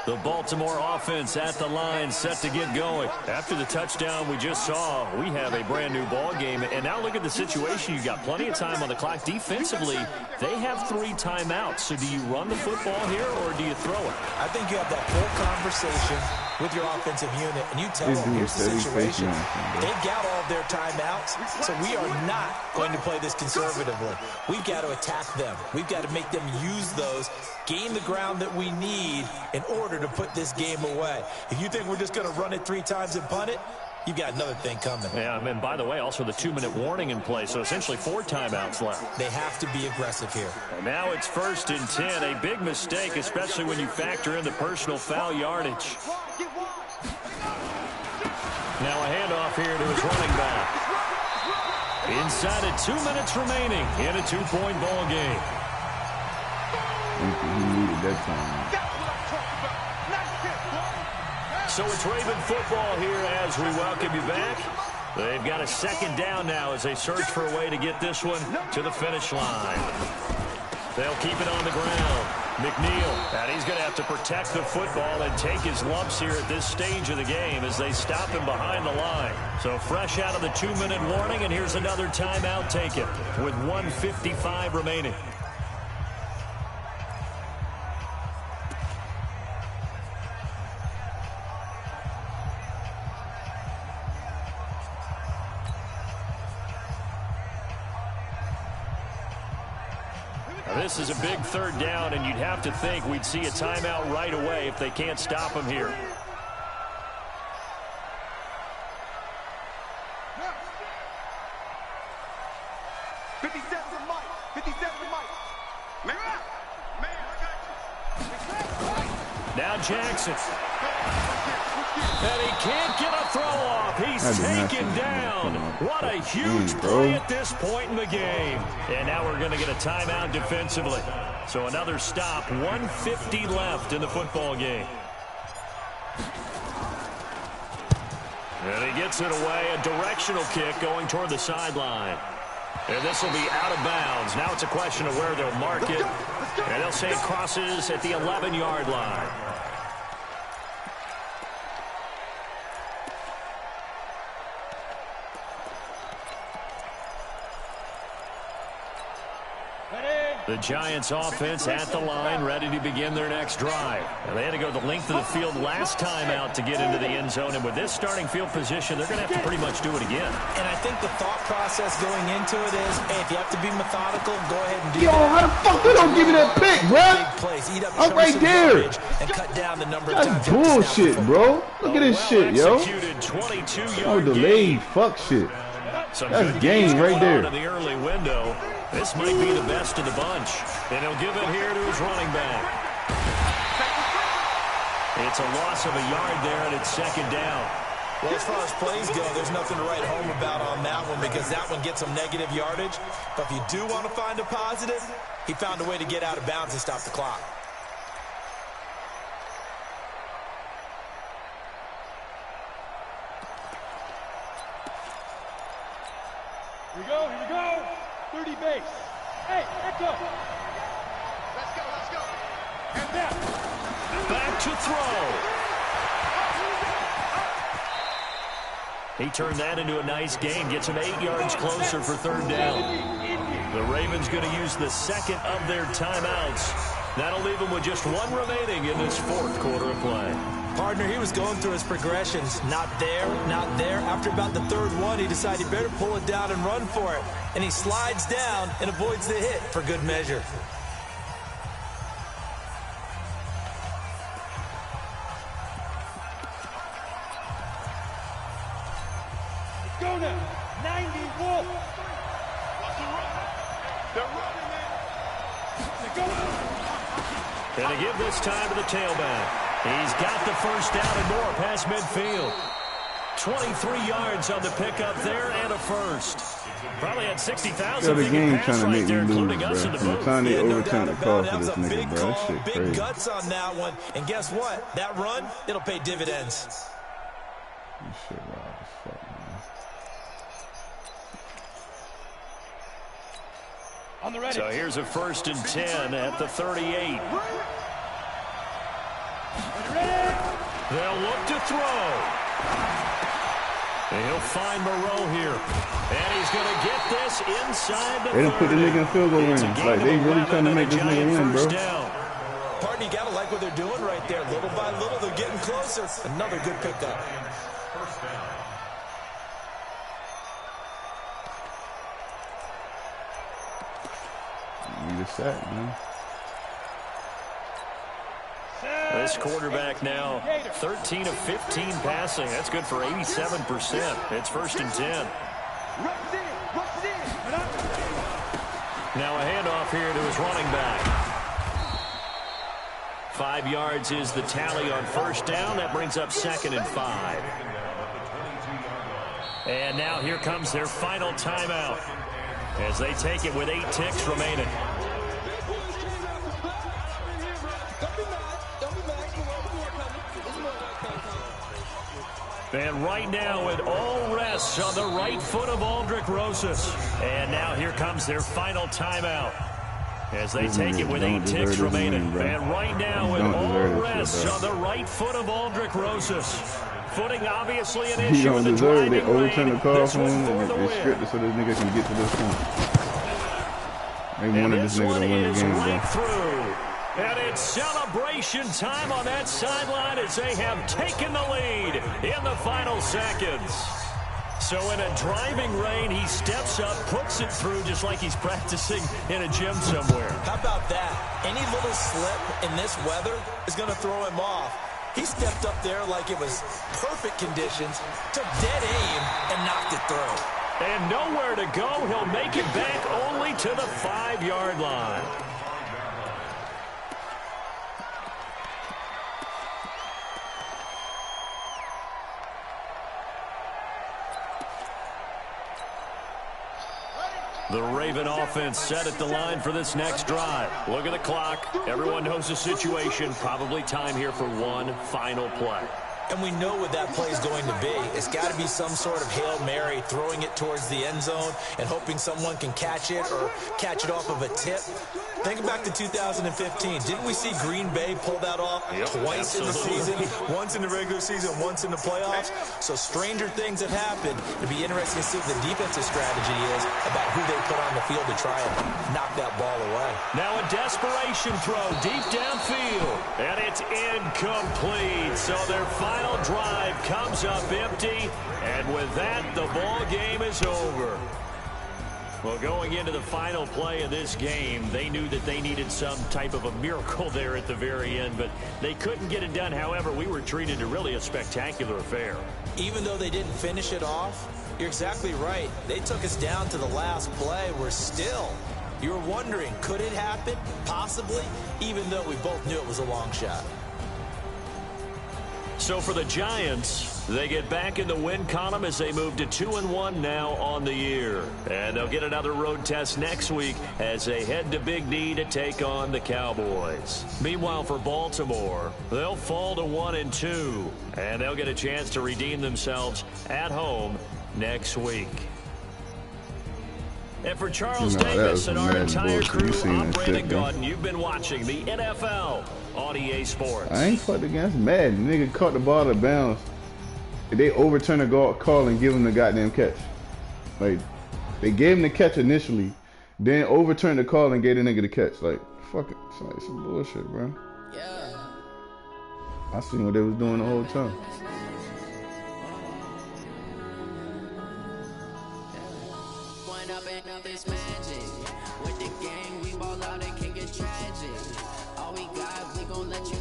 The Baltimore offense at the line, set to get going. After the touchdown we just saw, we have a brand new ball game. And now look at the situation. You've got plenty of time on the clock. Defensively, they have 3 timeouts. So do you run the football here or do you throw it? I think you have that full conversation with your offensive unit, and you tell them, here's the situation. They've got all of their timeouts, so we are not going to play this conservatively. We've got to attack them. We've got to make them use those, gain the ground that we need in order to put this game away. If you think we're just going to run it 3 times and punt it, you've got another thing coming. Yeah, and by the way, also the 2-minute warning in play, so essentially 4 timeouts left. They have to be aggressive here. And now it's 1st and 10, a big mistake, especially when you factor in the personal foul yardage. Now a handoff here to his running back. Inside of 2 minutes remaining in a 2-point ball game. He needed that time. So it's Raven football here as we welcome you back. They've got a 2nd down now as they search for a way to get this one to the finish line. They'll keep it on the ground. McNeil, and he's going to have to protect the football and take his lumps here at this stage of the game as they stop him behind the line. So fresh out of the 2-minute warning, and here's another timeout taken with 1:55 remaining. this is a big third down, and you'd have to think we'd see a timeout right away if they can't stop him here. Now Jackson. And he can't get a throw off. He's taken down. What a huge play at this point in the game. And now we're going to get a timeout defensively. So another stop. 1:50 left in the football game. And he gets it away. A directional kick going toward the sideline. And this will be out of bounds. Now it's a question of where they'll mark it. And they'll say it crosses at the 11-yard line. The Giants offense at the line, ready to begin their next drive. Now, they had to go the length of the field last time out to get into the end zone, and with this starting field position, they're going to have to pretty much do it again. And I think the thought process going into it is, hey, if you have to be methodical, go ahead and do that. Yo, how the fuck they don't give me that pick, bro? Big plays, eat up I'm right there. And cut down the number of times. That's bullshit, bro. Look at this shit, yo. 22-yard oh, delayed fuck shit. That's game right there. In the early window. This might be the best of the bunch. And he'll give it here to his running back. It's a loss of a yard there, and it's second down. Well, as far as plays go, there's nothing to write home about on that one because that one gets some negative yardage. But if you do want to find a positive, he found a way to get out of bounds and stop the clock. Here we go, here we go. 30 base. Hey, echo. Let's go, let's go. And down. Back to throw. He turned that into a nice gain. Gets him 8 yards closer for third down. The Ravens going to use the second of their timeouts. That'll leave them with just one remaining in this fourth quarter of play. Partner, he was going through his progressions. Not there, not there. After about the third one, he decided he better pull it down and run for it. And he slides down and avoids the hit for good measure. Let's go now. 90 Wolf. They're running, man. Let's go. And to give this time to the tailback. He's got the first down and more past midfield. 23 yards on the pickup there and a first. Probably had 60,000 the game pass trying to right make there, me lose, including us in the bro. booth. Time they Yeah, overturned the call for that this was a nigga, big bro. That call, shit big crazy. guts on that one. And guess what? That run, it'll pay dividends. This shit wild as fuck, man. On the ready. So here's a 1st and 10 at the 38. They'll look to throw. And he'll find Moreau here. And he's going to get this inside the 30. They done put the nigga in field goal range. Like, they really trying to make this nigga win, bro. Partner, you got to like what they're doing right there. Little by little, they're getting closer. Another good pickup. First down. Need a sack, man. This quarterback now 13 of 15 passing. That's good for 87%. It's 1st and 10. Now a handoff here to his running back. 5 yards is the tally on first down. That brings up 2nd and 5. And now here comes their final timeout as they take it with 8 ticks remaining. And right now it all rests on the right foot of Aldrick Rosas. And now here comes their final timeout as they take it with 8 ticks remaining. And right now it all rests on the right foot of Aldrick Rosas. Footing obviously an issue in the driving lane. They overturn the call for him and they script it so this nigga can get to this point. They wanted this nigga to win the game, bro. And it's celebration time on that sideline as they have taken the lead in the final seconds. So in a driving rain, he steps up, puts it through just like he's practicing in a gym somewhere. How about that? Any little slip in this weather is going to throw him off. He stepped up there like it was perfect conditions, took dead aim, and knocked it through. And nowhere to go. He'll make it back only to the 5-yard line. The Raven offense set at the line for this next drive. Look at the clock. Everyone knows the situation. Probably time here for one final play. And we know what that play is going to be. It's got to be some sort of Hail Mary, throwing it towards the end zone and hoping someone can catch it or catch it off of a tip. Think back to 2015. Didn't we see Green Bay pull that off twice in the season? Once in the regular season, once in the playoffs. So stranger things have happened. It'll be interesting to see what the defensive strategy is about who they put on the field to try and knock that ball away. Now a desperation throw deep downfield. And it's incomplete. So their final drive comes up empty. And with that, the ball game is over. Well, going into the final play of this game, they knew that they needed some type of a miracle there at the very end, but they couldn't get it done. However, we were treated to really a spectacular affair. Even though they didn't finish it off, you're exactly right. They took us down to the last play. We're still, you were wondering, could it happen? Possibly, even though we both knew it was a long shot. So for the Giants, they get back in the win column as they move to 2-1 now on the year. And they'll get another road test next week as they head to Big D to take on the Cowboys. Meanwhile, for Baltimore, they'll fall to 1-2. And they'll get a chance to redeem themselves at home next week. And for Charles Davis and our entire crew, I'm Brandon Gaudin. You've been watching the NFL on EA Sports. I ain't fucked against Madden. Nigga caught the ball out of bounds. They overturn the call and give him the goddamn catch. Like, they gave him the catch initially, then overturned the call and gave the nigga the catch. Like, fuck it. It's like some bullshit, bro. Yeah. I seen what they was doing the whole time. This magic with the gang, we ball out and can get tragic. All we got, we gon' let you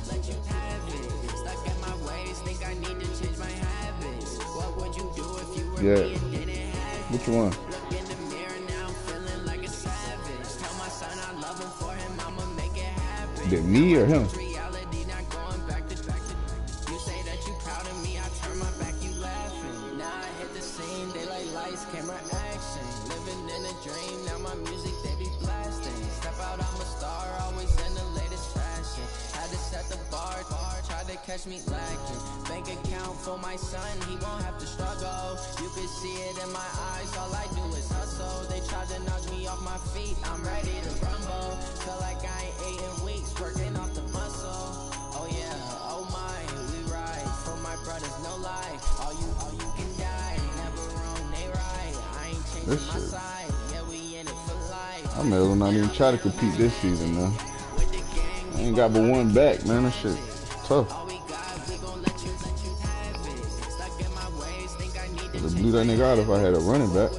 have it. Stuck in my ways, think I need to change my habits. What would you do if you were me and didn't have it? Which one? Look in the mirror now, feeling like a savage. Tell my son I love him, for him I'ma make it happen. Did me or him? Reality not going back to. You say that you proud of me, I turn my back, you laughing. Now I hit the scene, they like lights, camera, action. Living in a dream, now my music they be blasting. Step out, I'm a star, always in the latest fashion. Had to set the bar, tried to catch me lacking. Bank account for my son, he won't have to struggle. You can see it in my eyes, all I do is hustle. They tried to knock me off my feet, I'm ready to rumble. Feel like I ain't ate in weeks, working off the muscle. Oh yeah, oh my, we ride for my brothers, no lie. All you can die, never wrong, they right. I ain't changing my side, yeah, we in it for life. I may as well not even try to compete this season, man. I ain't got but one back, man. That shit tough. Could have blew that nigga out if I had a running back.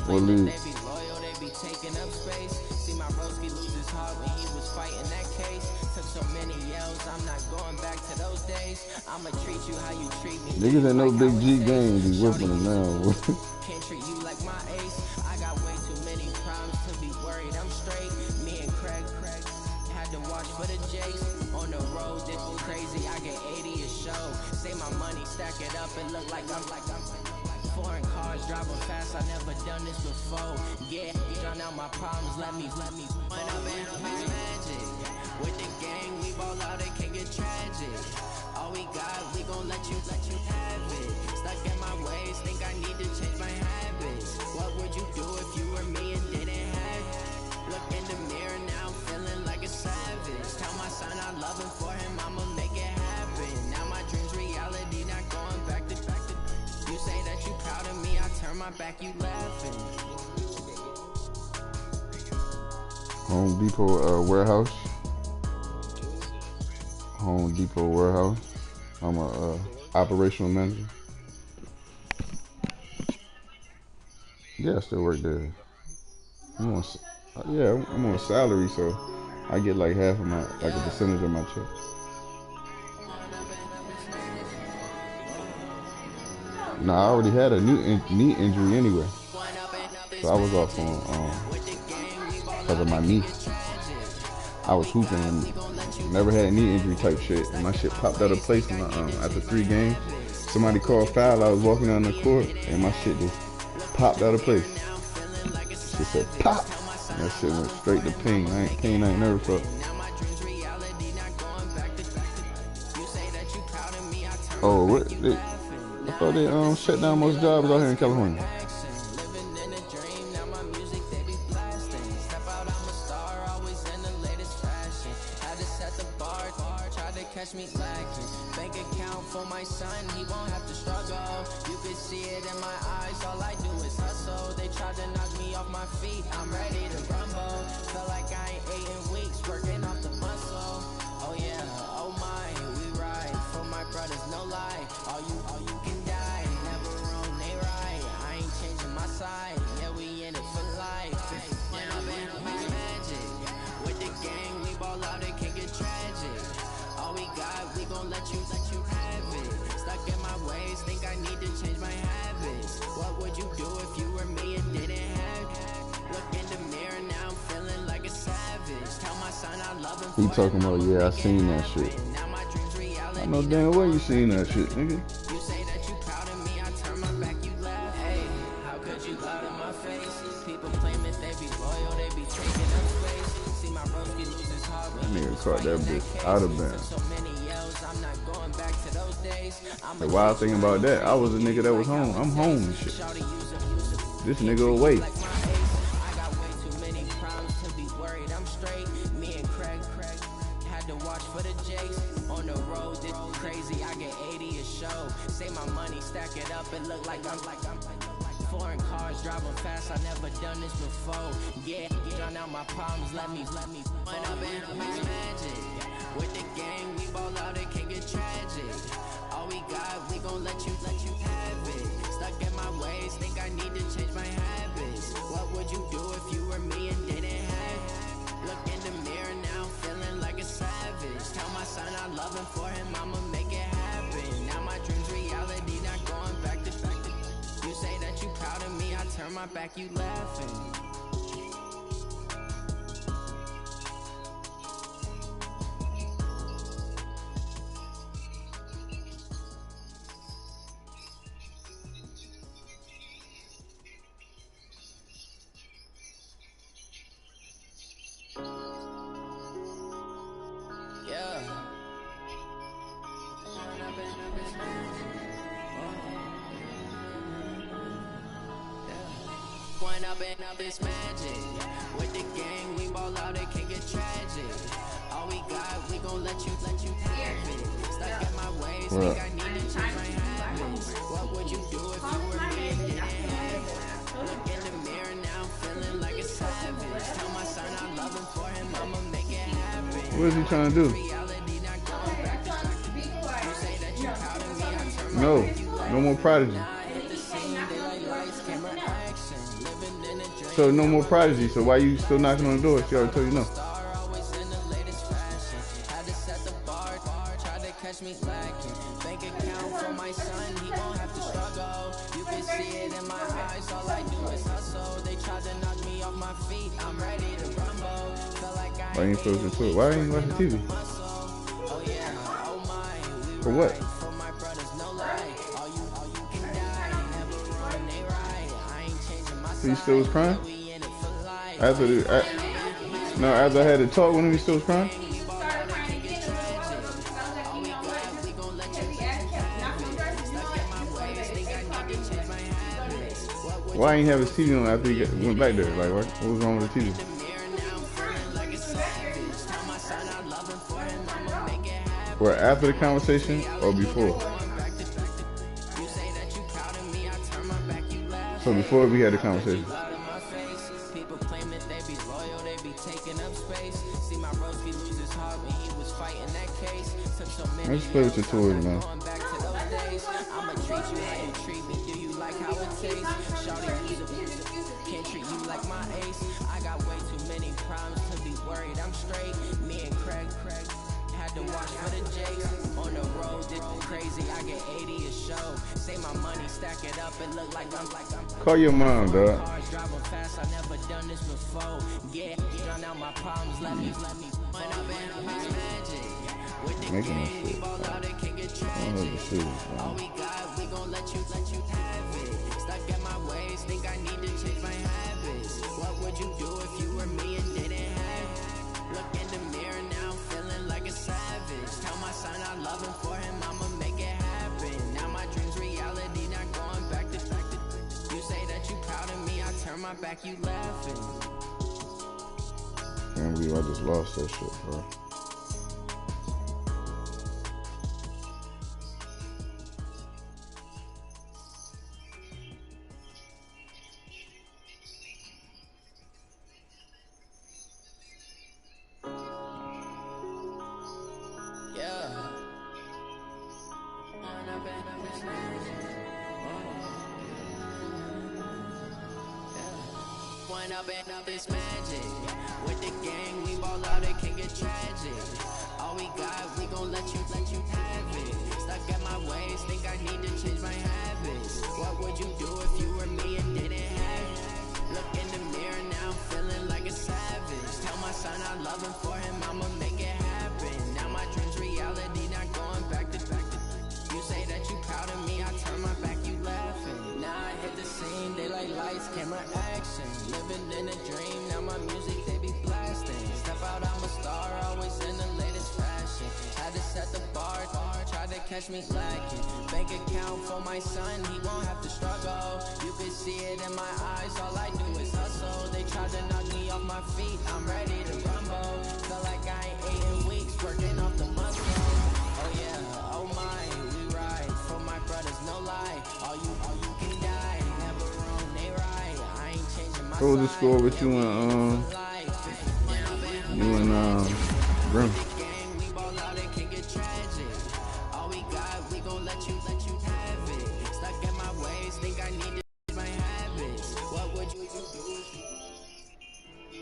What league? They be loyal, they be taking up space. See my broski lose his heart when he was fighting that case. Took so many yells, I'm not going back to those days. I'ma treat you how you treat me. Niggas that know Big G games be whipping them now. Can't treat you like my ace. I got way too many problems to be worried. I'm straight. Me and Craig had to watch for the Jays. On the road, this was crazy. I get 80 a show. Say my money, stack it up and look like I'm foreign cars, driving fast, I never done this before. Yeah, drown out my problems, let me run up and up this magic. With the gang, we ball out, it can get tragic. All we got, we gon' let you have it. Stuck in my ways, think I need to change my habits. What would you do if you were me and didn't have it? Look in the mirror now, feeling like a savage. Tell my son I love him, for him I'ma make it happen. Now my dreams reality, not going back to. my back, you laughing. Home Depot warehouse. Home Depot warehouse. I'm a operational manager. Yeah, I still work there. I'm on salary, so I get like half of my, like a percentage of my check. Nah, I already had a knee injury anyway, so I was off on because of my knee. I was hooping and never had knee injury type shit, and my shit popped out of place after 3 games. Somebody called foul. I was walking down the court, and my shit just popped out of place. Shit said pop. And that shit went straight to pain. I ain't never felt. Oh, what? I thought they shut down most jobs out here in California. Catch me lacking. Bank account for my son, he won't have to struggle. You can see it in my eyes, all I do is hustle. They tried to knock me off my feet, I'm ready to rumble. Felt like I ain't ate in weeks, working off the muscle. Oh yeah, oh my, we ride for my brothers, no lie. All you can die, never wrong, they right. I ain't changing my side, yeah, we in it for life. When I'm in magic, with the gang, we ball out, it can get tragic. All we got, we gon' let you have it. Stuck in my ways, think I need to change my habits. What would you do if you were me and didn't have it? Look in the mirror, now I'm feeling like a savage. Tell my son I love him. He talking about, yeah, I seen that shit. I know damn well you seen that shit, nigga. You say that you proud of me, I turn my back, you laugh. Hey, how could you lie to my face? People claim that they be loyal, they be taking up space. See my bros get used as hard. That nigga caught that bitch out of bounds. The wild thing about that, I was a nigga that was home. I'm home and shit. This nigga away. I got way too many problems to be worried. I'm straight. Me and Craig had to watch for the Jakes. On the road, this crazy. I get 80 a show. Say my money, stack it up. It look like I'm foreign cars driving fast. I never done this before. Yeah, drown out my problems. Let me. When I'm in magic with the gang, we ball out. It can get tragic. All we got, we gon' let you have it. Stuck in my ways, think I need to change my habits. What would you do if you were me and didn't have it? Look in the mirror now, feeling like a savage. Tell my son I love him, for him I'ma make it happen. Now my dreams reality, not going back to. You say that you proud of me, I turn my back, you laughing. Up this magic with the gang, we ball out, it can get tragic. All we got, we gon' let you have it. Stuck in my ways, think I need to change my habits. What would you do if you were me and didn't have it? Look in the mirror now, feeling like a savage. Tell my son I love him, for him I'ma make it happen. What is he trying to do? No more Prodigy. So no more Prodigy, so why you still knocking on the door? She already told you no. Why ain't supposed to it? Why ain't you watching TV? For what? So he still was crying? After I had to talk with him, he still was crying? Why ain't have his TV on after he went back there? Like, what was wrong with the TV? Or after the conversation or before? So before we had the conversation. People claim that they be loyal, they be taking up space. See my broski lose his heart when he was fighting that case. Took so many Let's play with your toys, man. going back to those days. I'ma treat you how you treat me. Do you like how it tastes? Shawty use it, can't treat you like my ace. I got way too many problems to be worried. I'm straight. Me and Craig had to watch for the Jakes. On the road, this crazy. I get 80 a show. Say my money, stack it up, it look like I'm Call your mom, dog. cars driving fast. I never done this before. Yeah, drown out my problems. Let me run up and up his magic. With the Making game, we ball out, it can get tragic. All we got, we gon' let you have it. Stuck at my ways, think I need to change my habits. What would you do if you were me and didn't have it? Look in the mirror now, feeling like a savage. Tell my son I love him, for him I'ma make it happen. Now my dreams reality, not going back to. You say that you proud of me, I turn my back, you laughing. Can't believe I just lost that shit, bro. Up this magic. With the gang, we ball out, it can get tragic. All we got, we gon' let you have it. Stuck at my ways, think I need to change my habits. What would you do if you were me and didn't have it? Look in the mirror now, feeling like a savage. Tell my son I love him, for him I'ma make it happen. Now my dreams reality, not going back to. You say that you proud of me, I turn my back, you laughing. Now I hit the scene, they like lights, camera, action. Living in a dream, now my music, they be blasting. Step out, I'm a star, always in the latest fashion. Had to set the bar, tried to catch me lacking. Bank account for my son, he won't have to struggle. You can see it in my eyes, all I do is hustle. They tried to knock me off my feet, I'm ready to rumble. Feel like I ain't ate in weeks, working off the muscle. Oh yeah, oh my, we ride for my brothers, no lie. All you can die, never wrong, they right. I ain't changing my What was the score with you and Grim? we ball out, it can get tragic. All we got, we gon' let you